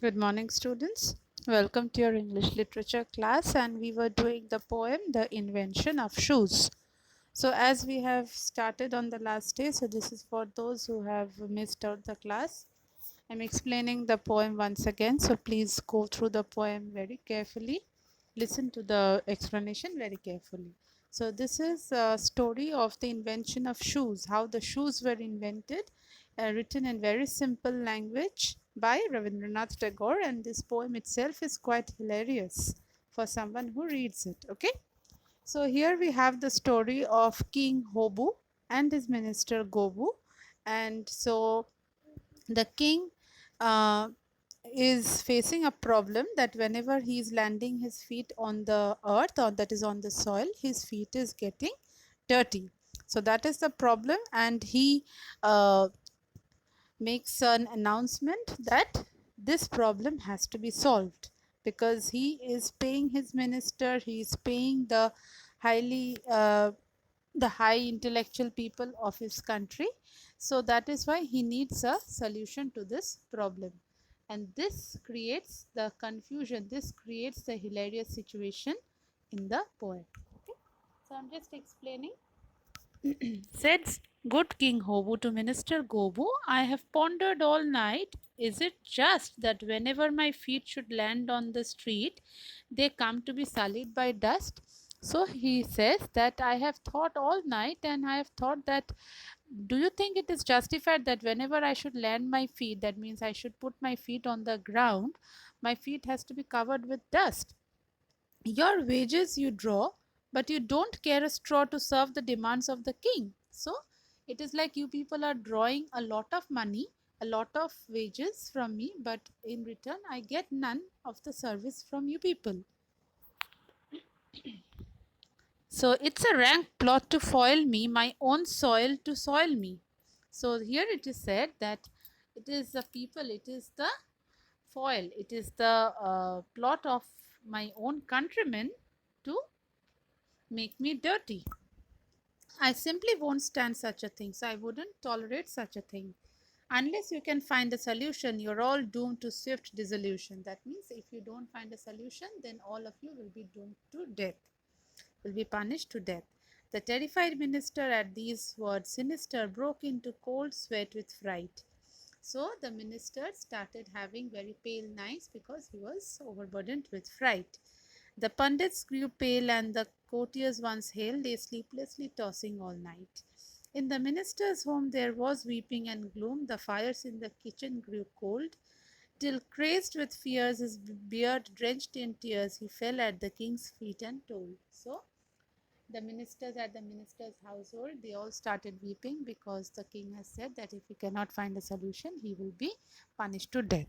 Good morning, students. Welcome to your English literature class, and we were doing the poem The Invention of Shoes. So, as we have started on the last day, so this is for those who have missed out the class. I'm explaining the poem once again, so please go through the poem very carefully. Listen to the explanation very carefully. So, this is a story of the invention of shoes, how the shoes were invented, written in very simple language by Rabindranath Tagore, and this poem itself is quite hilarious for someone who reads it. Okay, so here we have the story of King Hobu and his minister Gobu, and so the king uh, is facing a problem that whenever he is landing his feet on the earth, or that is on the soil, his feet is getting dirty. So that is the problem, and he makes an announcement that this problem has to be solved because he is paying his minister, he is paying highly the high intellectual people of his country. So that is why he needs a solution to this problem, and this creates the confusion, this creates the hilarious situation in the poem. Okay, so I'm just explaining. Said good King Hobu to Minister Gobu, I have pondered all night. Is it just that whenever my feet should land on the street, they come to be sullied by dust? So he says that I have thought all night, and I have thought that do you think it is justified that whenever I should land my feet, that means I should put my feet on the ground, my feet has to be covered with dust? Your wages you draw, but you don't care a straw to serve the demands of the king. So it is like you people are drawing a lot of money, a lot of wages from me, but in return I get none of the service from you people. So it's a rank plot to foil me, my own soil to soil me. So here it is said that it is the people, it is the foil, it is the plot of my own countrymen to make me dirty. I simply won't stand such a thing. So I wouldn't tolerate such a thing. Unless you can find a solution, you're all doomed to swift dissolution. That means if you don't find a solution, then all of you will be doomed to death, will be punished to death. The terrified minister at these words sinister broke into cold sweat with fright. So the minister started having very pale nights because he was overburdened with fright. The pundits grew pale, and the courtiers once hailed lay sleeplessly tossing all night. In the minister's home there was weeping and gloom. The fires in the kitchen grew cold, till crazed with fears, his beard drenched in tears, he fell at the king's feet and told. So the ministers at the minister's household, they all started weeping because the king has said that if he cannot find a solution, he will be punished to death.